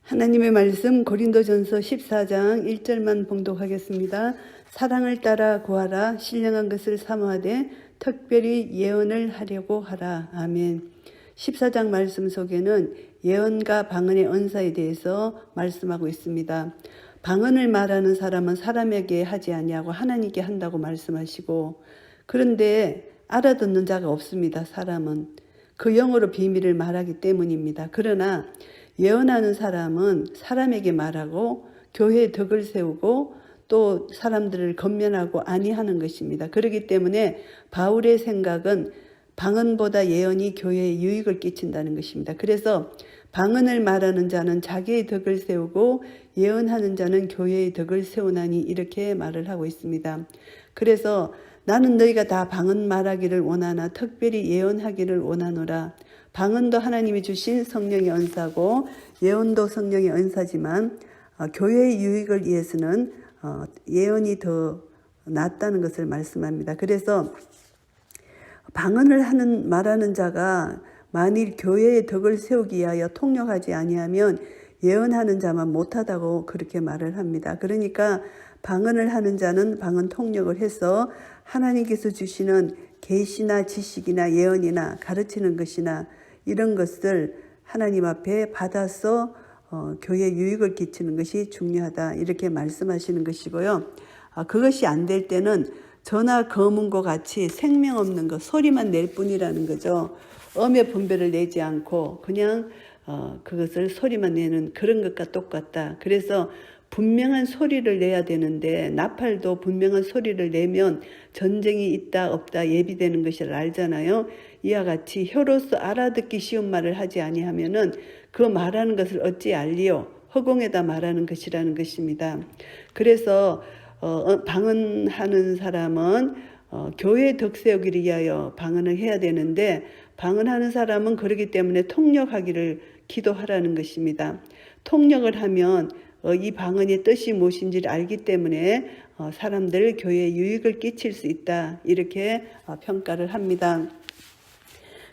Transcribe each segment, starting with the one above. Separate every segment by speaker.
Speaker 1: 하나님의 말씀 고린도전서 14장 1절만 봉독하겠습니다. 사랑을 따라 구하라. 신령한 것을 사모하되 특별히 예언을 하려고 하라. 아멘. 14장 말씀 속에는 예언과 방언의 언사에 대해서 말씀하고 있습니다. 방언을 말하는 사람은 사람에게 하지 아니하고 하나님께 한다고 말씀하시고, 그런데 알아듣는 자가 없습니다. 사람은 그 영으로 비밀을 말하기 때문입니다. 그러나 예언하는 사람은 사람에게 말하고 교회의 덕을 세우고 또 사람들을 건면하고 안위하는 것입니다. 그렇기 때문에 바울의 생각은 방언보다 예언이 교회에 유익을 끼친다는 것입니다. 그래서 방언을 말하는 자는 자기의 덕을 세우고 예언하는 자는 교회의 덕을 세우나니, 이렇게 말을 하고 있습니다. 그래서 나는 너희가 다 방언 말하기를 원하나 특별히 예언하기를 원하노라. 방언도 하나님이 주신 성령의 은사고 예언도 성령의 은사지만 교회의 유익을 위해서는 예언이 더 낫다는 것을 말씀합니다. 그래서 방언을 말하는 자가 만일 교회의 덕을 세우기 위하여 통역하지 아니하면 예언하는 자만 못하다고 그렇게 말을 합니다. 그러니까 방언을 하는 자는 방언 통역을 해서 하나님께서 주시는 계시나 지식이나 예언이나 가르치는 것이나 이런 것을 하나님 앞에 받아서 교회에 유익을 끼치는 것이 중요하다, 이렇게 말씀하시는 것이고요. 그것이 안 될 때는 저나 검은고 같이 생명 없는 것, 소리만 낼 뿐이라는 거죠. 음의 분별을 내지 않고 그냥 그것을 소리만 내는 그런 것과 똑같다. 그래서 분명한 소리를 내야 되는데 나팔도 분명한 소리를 내면 전쟁이 있다 없다 예비되는 것을 알잖아요. 이와 같이 혀로서 알아듣기 쉬운 말을 하지 아니하면은 그 말하는 것을 어찌 알리요? 허공에다 말하는 것이라는 것입니다. 그래서 방언하는 사람은 교회의 덕 세우기를 위하여 방언을 해야 되는데, 방언하는 사람은 그렇기 때문에 통역하기를 기도하라는 것입니다. 통역을 하면 이 방언의 뜻이 무엇인지를 알기 때문에 사람들 교회에 유익을 끼칠 수 있다, 이렇게 평가를 합니다.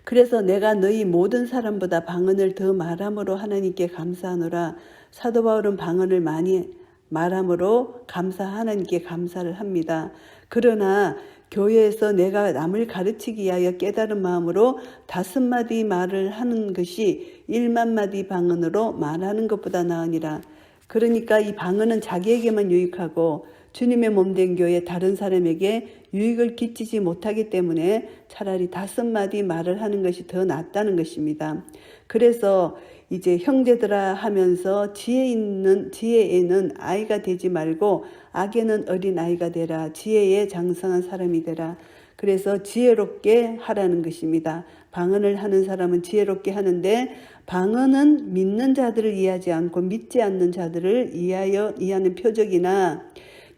Speaker 1: 그래서 내가 너희 모든 사람보다 방언을 더 말함으로 하나님께 감사하노라. 사도 바울은 방언을 많이 말함으로 하나님께 감사를 합니다. 그러나 교회에서 내가 남을 가르치기 위하여 깨달은 마음으로 5마디 말을 하는 것이 1만마디 방언으로 말하는 것보다 나으니라. 그러니까 이 방언은 자기에게만 유익하고 주님의 몸된 교회 다른 사람에게 유익을 끼치지 못하기 때문에 차라리 5마디 말을 하는 것이 더 낫다는 것입니다. 그래서 이제 형제들아 하면서 지혜에는 아이가 되지 말고 악에는 어린 아이가 되라. 지혜에 장성한 사람이 되라. 그래서 지혜롭게 하라는 것입니다. 방언을 하는 사람은 지혜롭게 하는데, 방언은 믿는 자들을 이해하지 않고 믿지 않는 자들을 이해하는 표적이나,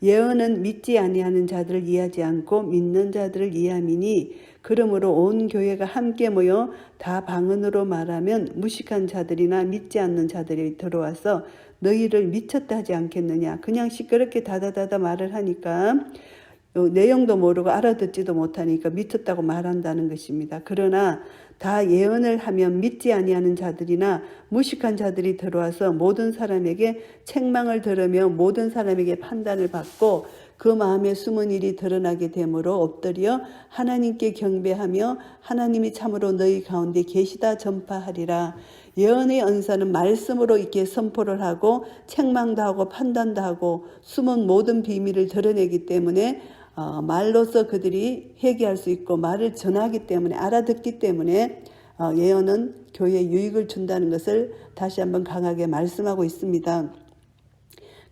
Speaker 1: 예언은 믿지 아니하는 자들을 이해하지 않고 믿는 자들을 이해함이니, 그러므로 온 교회가 함께 모여 다 방언으로 말하면 무식한 자들이나 믿지 않는 자들이 들어와서 너희를 미쳤다 하지 않겠느냐. 그냥 시끄럽게 다다다다 말을 하니까 내용도 모르고 알아듣지도 못하니까 미쳤다고 말한다는 것입니다. 그러나 다 예언을 하면 믿지 아니하는 자들이나 무식한 자들이 들어와서 모든 사람에게 책망을 들으며 모든 사람에게 판단을 받고 그 마음에 숨은 일이 드러나게 되므로 엎드려 하나님께 경배하며 하나님이 참으로 너희 가운데 계시다 전파하리라. 예언의 은사는 말씀으로 이렇게 선포를 하고 책망도 하고 판단도 하고 숨은 모든 비밀을 드러내기 때문에 말로서 그들이 회개할 수 있고 말을 전하기 때문에, 알아듣기 때문에 예언은 교회에 유익을 준다는 것을 다시 한번 강하게 말씀하고 있습니다.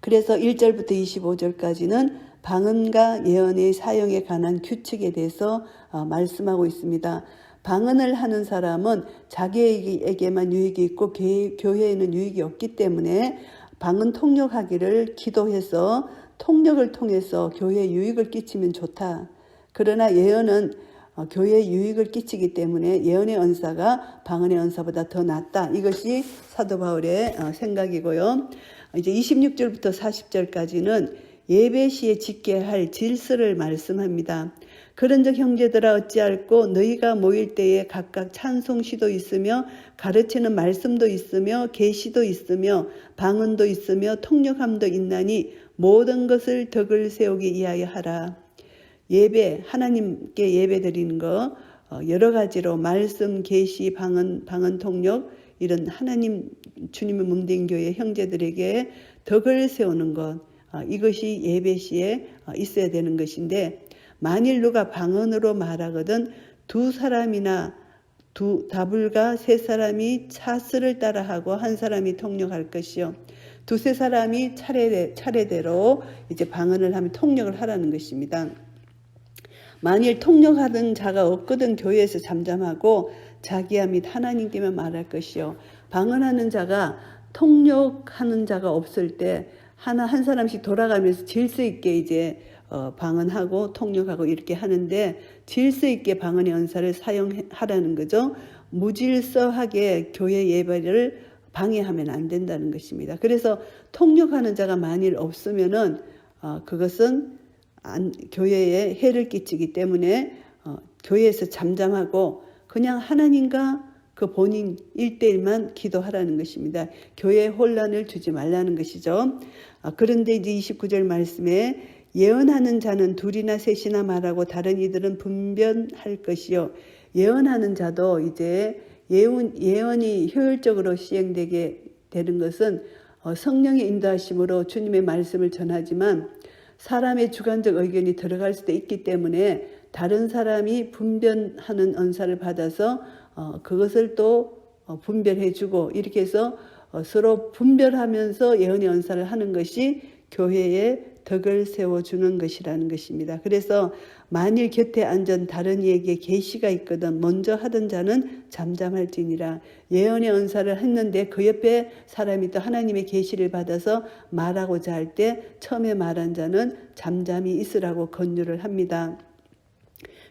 Speaker 1: 그래서 1절부터 25절까지는 방언과 예언의 사용에 관한 규칙에 대해서 말씀하고 있습니다. 방언을 하는 사람은 자기에게만 유익이 있고 교회에는 유익이 없기 때문에 방언 통역하기를 기도해서 통역을 통해서 교회에 유익을 끼치면 좋다. 그러나 예언은 교회에 유익을 끼치기 때문에 예언의 은사가 방언의 은사보다 더 낫다. 이것이 사도 바울의 생각이고요. 이제 26절부터 40절까지는 예배 시에 지켜야 할 질서를 말씀합니다. 그런즉 형제들아 어찌할꼬 너희가 모일 때에 각각 찬송시도 있으며 가르치는 말씀도 있으며 계시도 있으며 방언도 있으며 통역함도 있나니 모든 것을 덕을 세우기 위하여 하라. 예배, 하나님께 예배 드리는 거 여러 가지로 말씀, 계시, 방언 통역 이런 하나님 주님의 몸된 교회 형제들에게 덕을 세우는 것, 이것이 예배 시에 있어야 되는 것인데, 만일 누가 방언으로 말하거든 두 사람이나 다불과 세 사람이 차스를 따라하고 한 사람이 통역할 것이요, 두세 사람이 차례대로 이제 방언을 하면 통역을 하라는 것입니다. 만일 통역하던 자가 없거든 교회에서 잠잠하고 자기야 및 하나님께만 말할 것이요, 방언하는 자가 통역하는 자가 없을 때 한 사람씩 돌아가면서 질서 있게 이제 방언하고 통역하고 이렇게 하는데, 질서 있게 방언의 언사를 사용하라는 거죠. 무질서하게 교회 예배를 방해하면 안 된다는 것입니다. 그래서 통역하는 자가 만일 없으면은 그것은 교회에 해를 끼치기 때문에 교회에서 잠잠하고 그냥 하나님과 그 본인 1대1만 기도하라는 것입니다. 교회에 혼란을 주지 말라는 것이죠. 그런데 이제 29절 말씀에 예언하는 자는 둘이나 셋이나 말하고 다른 이들은 분변할 것이요. 예언하는 자도 이제 예언이 효율적으로 시행되게 되는 것은 성령의 인도하심으로 주님의 말씀을 전하지만 사람의 주관적 의견이 들어갈 수도 있기 때문에 다른 사람이 분변하는 언사를 받아서 그것을 또 분별해주고 이렇게 해서 서로 분별하면서 예언의 언사를 하는 것이 교회에 덕을 세워주는 것이라는 것입니다. 그래서 만일 곁에 앉은 다른 이에게 계시가 있거든 먼저 하던 자는 잠잠할지니라. 예언의 언사를 했는데 그 옆에 사람이 또 하나님의 계시를 받아서 말하고자 할 때 처음에 말한 자는 잠잠히 있으라고 권유를 합니다.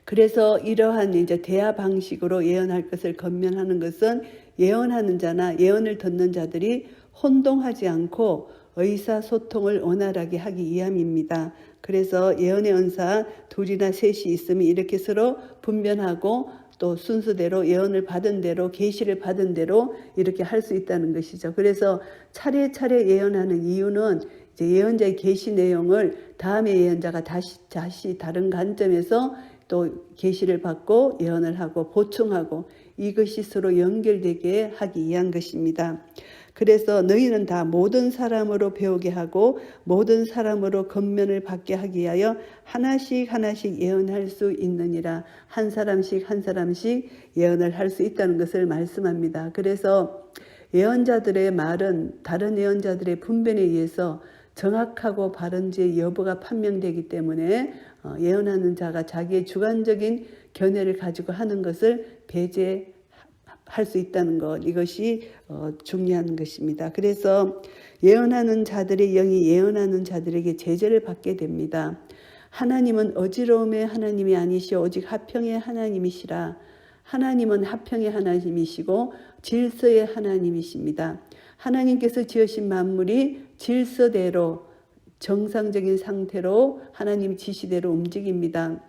Speaker 1: 그래서 이러한 이제 대화 방식으로 예언할 것을 권면하는 것은 예언하는 자나 예언을 듣는 자들이 혼동하지 않고 의사소통을 원활하게 하기 위함입니다. 그래서 예언의 언사 둘이나 셋이 있으면 이렇게 서로 분변하고 또 순서대로 예언을 받은 대로 계시를 받은 대로 이렇게 할 수 있다는 것이죠. 그래서 차례차례 예언하는 이유는 이제 예언자의 계시 내용을 다음에 예언자가 다시 다른 관점에서 또 계시를 받고 예언을 하고 보충하고 이것이 서로 연결되게 하기 위한 것입니다. 그래서 너희는 다 모든 사람으로 배우게 하고 모든 사람으로 권면을 받게 하기 위하여 하나씩 예언할 수 있느니라. 한 사람씩 예언을 할 수 있다는 것을 말씀합니다. 그래서 예언자들의 말은 다른 예언자들의 분변에 의해서 정확하고 바른지의 여부가 판명되기 때문에 예언하는 자가 자기의 주관적인 견해를 가지고 하는 것을 배제할 수 있다는 것, 이것이 중요한 것입니다. 그래서 예언하는 자들의 영이 예언하는 자들에게 제재를 받게 됩니다. 하나님은 어지러움의 하나님이 아니시오 오직 화평의 하나님이시라. 하나님은 화평의 하나님이시고 질서의 하나님이십니다. 하나님께서 지으신 만물이 질서대로 정상적인 상태로 하나님 지시대로 움직입니다.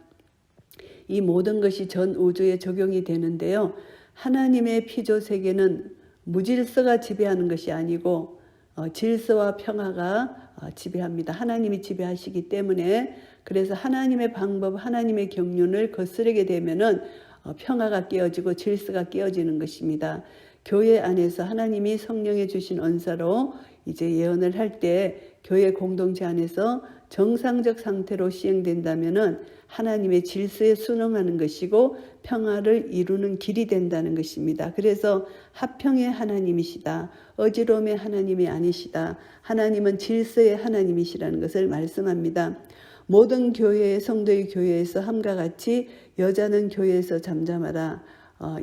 Speaker 1: 이 모든 것이 전 우주에 적용이 되는데요. 하나님의 피조 세계는 무질서가 지배하는 것이 아니고 질서와 평화가 지배합니다. 하나님이 지배하시기 때문에, 그래서 하나님의 방법, 하나님의 경륜을 거스르게 되면은 평화가 깨어지고 질서가 깨어지는 것입니다. 교회 안에서 하나님이 성령에 주신 언사로 이제 예언을 할 때 교회 공동체 안에서 정상적 상태로 시행된다면은 하나님의 질서에 순응하는 것이고 평화를 이루는 길이 된다는 것입니다. 그래서 화평의 하나님이시다. 어지러움의 하나님이 아니시다. 하나님은 질서의 하나님이시라는 것을 말씀합니다. 모든 교회의 성도의 교회에서 함과 같이 여자는 교회에서 잠잠하라.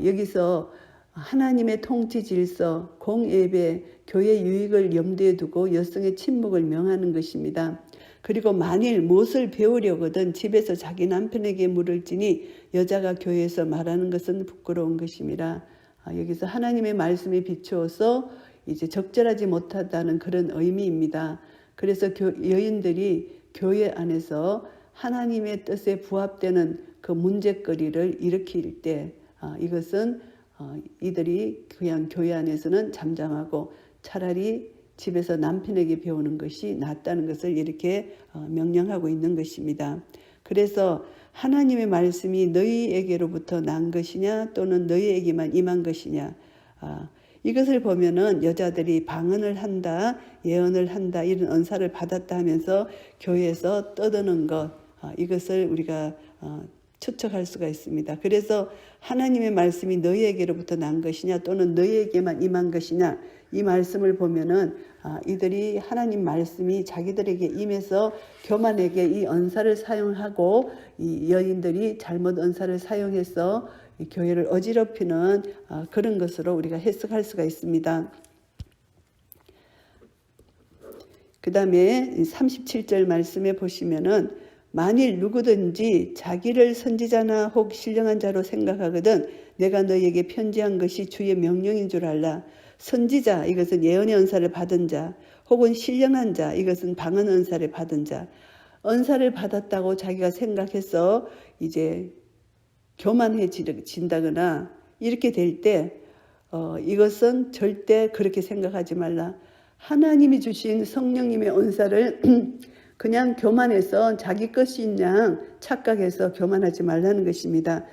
Speaker 1: 여기서 하나님의 통치 질서, 공예배, 교회 유익을 염두에 두고 여성의 침묵을 명하는 것입니다. 그리고 만일 무엇을 배우려거든 집에서 자기 남편에게 물을지니 여자가 교회에서 말하는 것은 부끄러운 것입니다. 여기서 하나님의 말씀에 비추어서 이제 적절하지 못하다는 그런 의미입니다. 그래서 여인들이 교회 안에서 하나님의 뜻에 부합되는 그 문제거리를 일으킬 때 이것은 이들이 그냥 교회 안에서는 잠잠하고 차라리 집에서 남편에게 배우는 것이 낫다는 것을 이렇게 명령하고 있는 것입니다. 그래서 하나님의 말씀이 너희에게로부터 난 것이냐 또는 너희에게만 임한 것이냐, 이것을 보면은 여자들이 방언을 한다, 예언을 한다, 이런 은사를 받았다 하면서 교회에서 떠드는 것, 이것을 우리가 추측할 수가 있습니다. 그래서 하나님의 말씀이 너희에게로부터 난 것이냐 또는 너희에게만 임한 것이냐, 이 말씀을 보면은 이들이 하나님 말씀이 자기들에게 임해서 교만에게 이 은사를 사용하고 이 여인들이 잘못 은사를 사용해서 이 교회를 어지럽히는 그런 것으로 우리가 해석할 수가 있습니다. 그 다음에 37절 말씀에 보시면은 만일 누구든지 자기를 선지자나 혹 신령한 자로 생각하거든 내가 너희에게 편지한 것이 주의 명령인 줄 알라. 선지자, 이것은 예언의 은사를 받은 자, 혹은 신령한 자, 이것은 방언 은사를 받은 자, 은사를 받았다고 자기가 생각해서 이제 교만해진다거나 이렇게 될 때 이것은 절대 그렇게 생각하지 말라. 하나님이 주신 성령님의 은사를 그냥 교만해서 자기 것인 양 착각해서 교만하지 말라는 것입니다.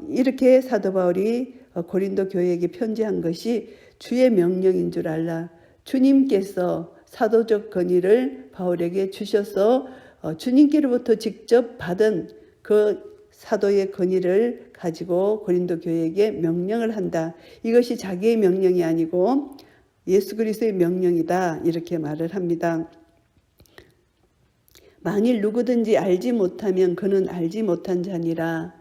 Speaker 1: 이렇게 사도 바울이 고린도 교회에게 편지한 것이 주의 명령인 줄 알라. 주님께서 사도적 권위를 바울에게 주셔서 주님께로부터 직접 받은 그 사도의 권위를 가지고 고린도 교회에게 명령을 한다. 이것이 자기의 명령이 아니고 예수 그리스도의 명령이다. 이렇게 말을 합니다. 만일 누구든지 알지 못하면 그는 알지 못한 자니라.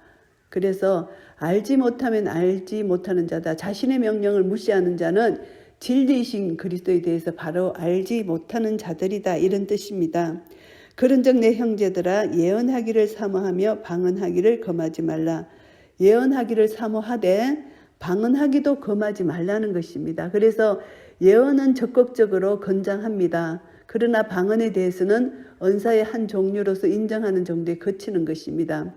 Speaker 1: 그래서 알지 못하면 알지 못하는 자다. 자신의 명령을 무시하는 자는 진리이신 그리스도에 대해서 바로 알지 못하는 자들이다. 이런 뜻입니다. 그런즉 내 형제들아 예언하기를 사모하며 방언하기를 금하지 말라. 예언하기를 사모하되 방언하기도 금하지 말라는 것입니다. 그래서 예언은 적극적으로 권장합니다. 그러나 방언에 대해서는 은사의 한 종류로서 인정하는 정도에 그치는 것입니다.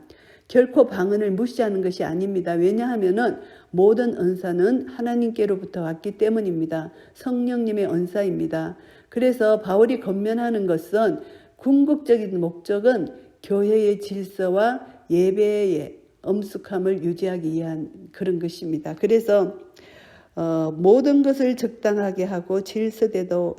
Speaker 1: 결코 방언을 무시하는 것이 아닙니다. 왜냐하면 모든 은사는 하나님께로부터 왔기 때문입니다. 성령님의 은사입니다. 그래서 바울이 권면하는 것은 궁극적인 목적은 교회의 질서와 예배의 엄숙함을 유지하기 위한 그런 것입니다. 그래서 모든 것을 적당하게 하고 질서대로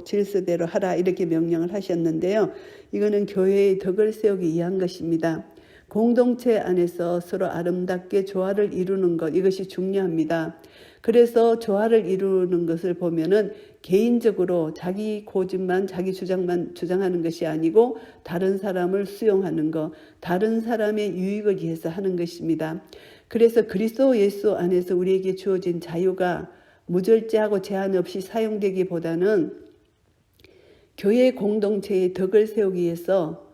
Speaker 1: 하라 이렇게 명령을 하셨는데요. 이거는 교회의 덕을 세우기 위한 것입니다. 공동체 안에서 서로 아름답게 조화를 이루는 것, 이것이 중요합니다. 그래서 조화를 이루는 것을 보면은 개인적으로 자기 고집만, 자기 주장만 주장하는 것이 아니고 다른 사람을 수용하는 것, 다른 사람의 유익을 위해서 하는 것입니다. 그래서 그리스도 예수 안에서 우리에게 주어진 자유가 무절제하고 제한 없이 사용되기보다는 교회 공동체의 덕을 세우기 위해서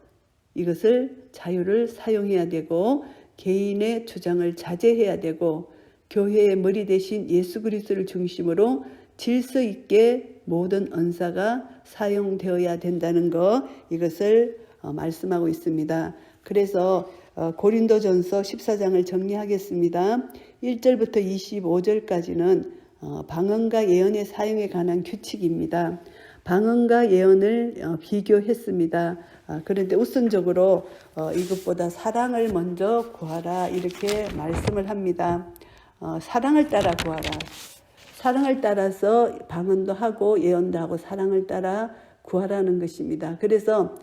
Speaker 1: 이것을 자유를 사용해야 되고 개인의 주장을 자제해야 되고 교회의 머리 대신 예수 그리스도를 중심으로 질서 있게 모든 은사가 사용되어야 된다는 것, 이것을 말씀하고 있습니다. 그래서 고린도전서 14장을 정리하겠습니다. 1절부터 25절까지는 방언과 예언의 사용에 관한 규칙입니다. 방언과 예언을 비교했습니다. 그런데 우선적으로 이것보다 사랑을 먼저 구하라 이렇게 말씀을 합니다. 사랑을 따라 구하라. 사랑을 따라서 방언도 하고 예언도 하고 사랑을 따라 구하라는 것입니다. 그래서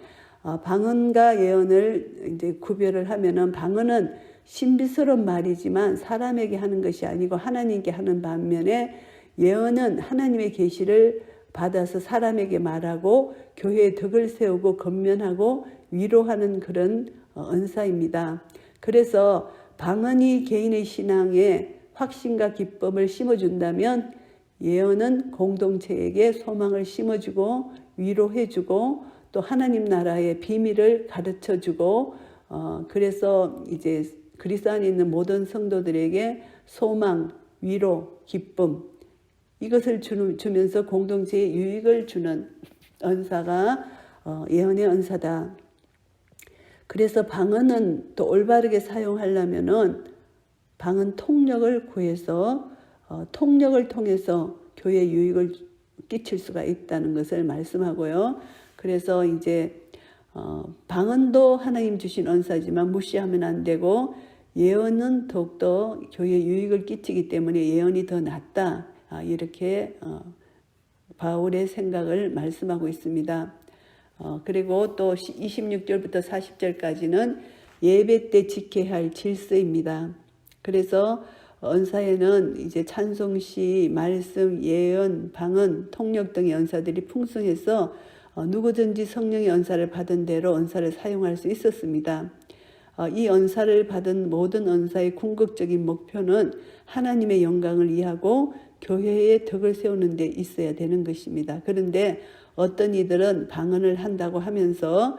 Speaker 1: 방언과 예언을 이제 구별을 하면은 방언은 신비스러운 말이지만 사람에게 하는 것이 아니고 하나님께 하는 반면에 예언은 하나님의 계시를 받아서 사람에게 말하고 교회의 덕을 세우고 건면하고 위로하는 그런 은사입니다. 그래서 방언이 개인의 신앙에 확신과 기쁨을 심어준다면 예언은 공동체에게 소망을 심어주고 위로해주고 또 하나님 나라의 비밀을 가르쳐주고 그래서 이제 그리스도 안에 있는 모든 성도들에게 소망, 위로, 기쁨 이것을 주면서 공동체에 유익을 주는 은사가 예언의 은사다. 그래서 방언은 또 올바르게 사용하려면은 방언 통역을 구해서 통역을 통해서 교회 유익을 끼칠 수가 있다는 것을 말씀하고요. 그래서 이제 방언도 하나님 주신 언사지만 무시하면 안 되고 예언은 더욱더 교회에 유익을 끼치기 때문에 예언이 더 낫다. 이렇게 바울의 생각을 말씀하고 있습니다. 그리고 또 26절부터 40절까지는 예배 때 지켜야 할 질서입니다. 그래서 언사에는 이제 찬송시, 말씀, 예언, 방언, 통역 등의 언사들이 풍성해서 누구든지 성령의 언사를 받은 대로 언사를 사용할 수 있었습니다. 이 언사를 받은 모든 언사의 궁극적인 목표는 하나님의 영광을 이하고 교회의 덕을 세우는 데 있어야 되는 것입니다. 그런데 어떤 이들은 방언을 한다고 하면서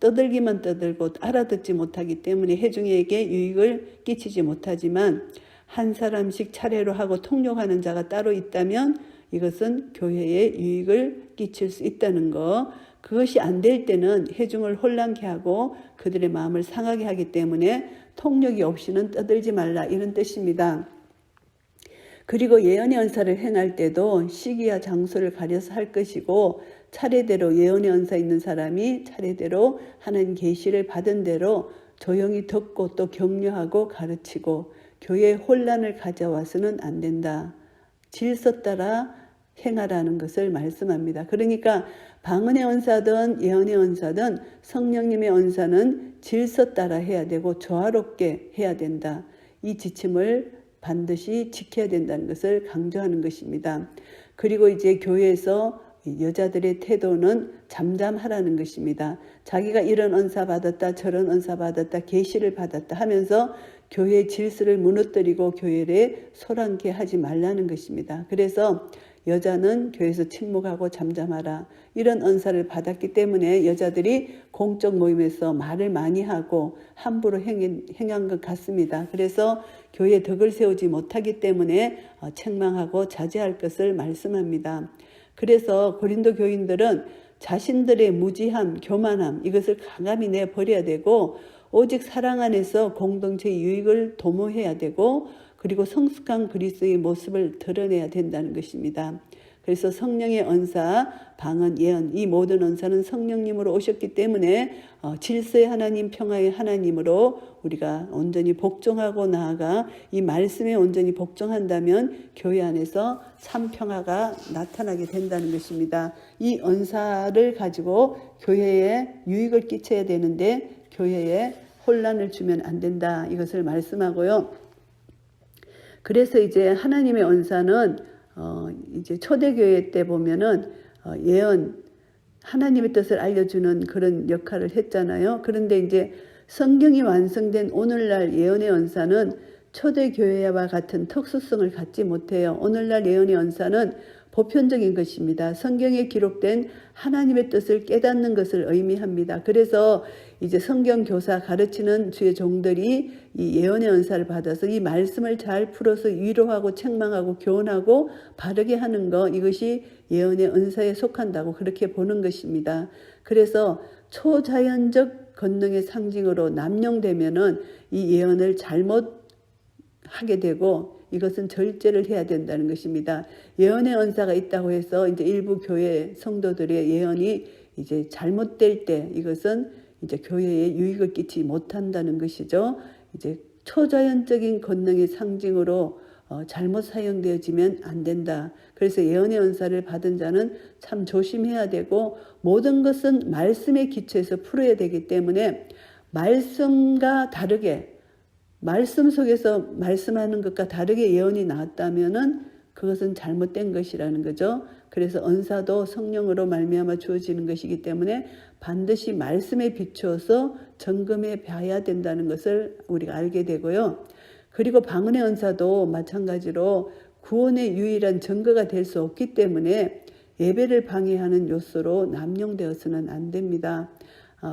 Speaker 1: 떠들기만 떠들고 알아듣지 못하기 때문에 회중에게 유익을 끼치지 못하지만 한 사람씩 차례로 하고 통역하는 자가 따로 있다면 이것은 교회에 유익을 끼칠 수 있다는 것. 그것이 안 될 때는 회중을 혼란케 하고 그들의 마음을 상하게 하기 때문에 통역이 없이는 떠들지 말라 이런 뜻입니다. 그리고 예언의 언사를 행할 때도 시기와 장소를 가려서 할 것이고 차례대로 예언의 언사 있는 사람이 차례대로 하나님 계시를 받은 대로 조용히 듣고 또 격려하고 가르치고 교회에 혼란을 가져와서는 안 된다. 질서 따라 행하라는 것을 말씀합니다. 그러니까 방언의 언사든 예언의 언사든 성령님의 언사는 질서 따라 해야 되고 조화롭게 해야 된다. 이 지침을 반드시 지켜야 된다는 것을 강조하는 것입니다. 그리고 이제 교회에서 여자들의 태도는 잠잠하라는 것입니다. 자기가 이런 언사 받았다 저런 언사 받았다 계시를 받았다 하면서 교회의 질서를 무너뜨리고 교회를 소란케 하지 말라는 것입니다. 그래서 여자는 교회에서 침묵하고 잠잠하라. 이런 언사를 받았기 때문에 여자들이 공적 모임에서 말을 많이 하고 함부로 행한 것 같습니다. 그래서 교회에 덕을 세우지 못하기 때문에 책망하고 자제할 것을 말씀합니다. 그래서 고린도 교인들은 자신들의 무지함, 교만함 이것을 강함이 내버려야 되고 오직 사랑 안에서 공동체의 유익을 도모해야 되고 그리고 성숙한 그리스도의 모습을 드러내야 된다는 것입니다. 그래서 성령의 언사, 방언, 예언 이 모든 언사는 성령님으로 오셨기 때문에 질서의 하나님, 평화의 하나님으로 우리가 온전히 복종하고 나아가 이 말씀에 온전히 복종한다면 교회 안에서 참 평화가 나타나게 된다는 것입니다. 이 언사를 가지고 교회에 유익을 끼쳐야 되는데 교회에 혼란을 주면 안 된다. 이것을 말씀하고요. 그래서 이제 하나님의 언사는 이제 초대교회 때 보면은 예언, 하나님의 뜻을 알려주는 그런 역할을 했잖아요. 그런데 이제 성경이 완성된 오늘날 예언의 언사는 초대교회와 같은 특수성을 갖지 못해요. 오늘날 예언의 언사는 보편적인 것입니다. 성경에 기록된 하나님의 뜻을 깨닫는 것을 의미합니다. 그래서 이제 성경 교사 가르치는 주의 종들이 이 예언의 언사를 받아서 이 말씀을 잘 풀어서 위로하고 책망하고 교훈하고 바르게 하는 것 이것이 예언의 언사에 속한다고 그렇게 보는 것입니다. 그래서 초자연적 권능의 상징으로 남용되면은 이 예언을 잘못 하게 되고 이것은 절제를 해야 된다는 것입니다. 예언의 언사가 있다고 해서 이제 일부 교회 성도들의 예언이 이제 잘못될 때 이것은 이제 교회에 유익을 끼치지 못한다는 것이죠. 이제 초자연적인 권능의 상징으로 잘못 사용되어지면 안 된다. 그래서 예언의 언사를 받은 자는 참 조심해야 되고 모든 것은 말씀에 기초해서 풀어야 되기 때문에 말씀과 다르게 말씀 속에서 말씀하는 것과 다르게 예언이 나왔다면은 그것은 잘못된 것이라는 거죠. 그래서 언사도 성령으로 말미암아 주어지는 것이기 때문에 반드시 말씀에 비추어서 점검해 봐야 된다는 것을 우리가 알게 되고요. 그리고 방언의 언사도 마찬가지로 구원의 유일한 증거가 될 수 없기 때문에 예배를 방해하는 요소로 남용되어서는 안 됩니다.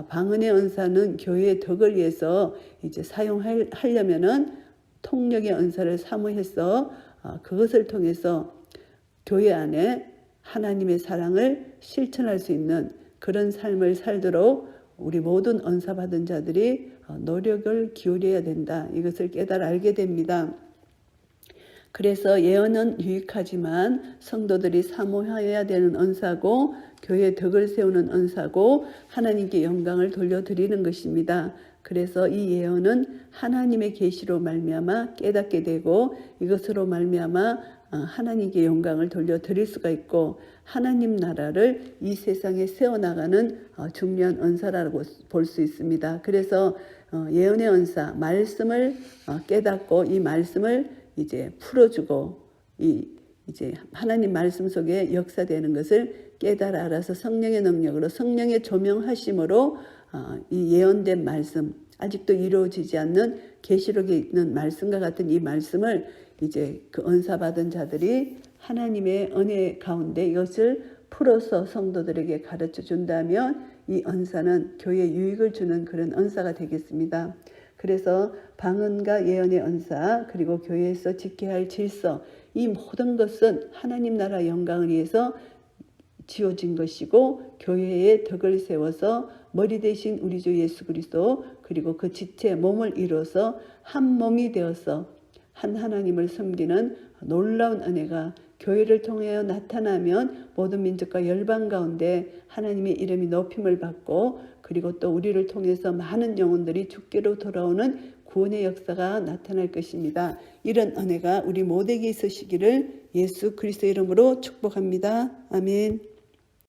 Speaker 1: 방언의 언사는 교회의 덕을 위해서 이제 사용하려면은 통역의 언사를 사모해서 그것을 통해서 교회 안에 하나님의 사랑을 실천할 수 있는 그런 삶을 살도록 우리 모든 은사 받은 자들이 노력을 기울여야 된다. 이것을 깨달아 알게 됩니다. 그래서 예언은 유익하지만 성도들이 사모해야 되는 은사고 교회의 덕을 세우는 은사고 하나님께 영광을 돌려드리는 것입니다. 그래서 이 예언은 하나님의 계시로 말미암아 깨닫게 되고 이것으로 말미암아 하나님께 영광을 돌려드릴 수가 있고 하나님 나라를 이 세상에 세워나가는 중요한 은사라고 볼 수 있습니다. 그래서 예언의 은사, 말씀을 깨닫고 이 말씀을 이제 풀어주고 이제 하나님 말씀 속에 역사되는 것을 깨달아 알아서 성령의 능력으로 성령의 조명하심으로 이 예언된 말씀 아직도 이루어지지 않는 계시록에 있는 말씀과 같은 이 말씀을 이제 그 은사 받은 자들이 하나님의 은혜 가운데 이것을 풀어서 성도들에게 가르쳐 준다면 이 은사는 교회에 유익을 주는 그런 은사가 되겠습니다. 그래서 방언과 예언의 은사 그리고 교회에서 지켜야 할 질서 이 모든 것은 하나님 나라 영광을 위해서 지어진 것이고 교회의 덕을 세워서 머리 대신 우리 주 예수 그리스도 그리고 그 지체 몸을 이루어서 한 몸이 되어서 한 하나님을 섬기는 놀라운 은혜가 교회를 통하여 나타나면 모든 민족과 열방 가운데 하나님의 이름이 높임을 받고 그리고 또 우리를 통해서 많은 영혼들이 주께로 돌아오는 구원의 역사가 나타날 것입니다. 이런 은혜가 우리 모두에게 있으시기를 예수 그리스도의 이름으로 축복합니다. 아멘.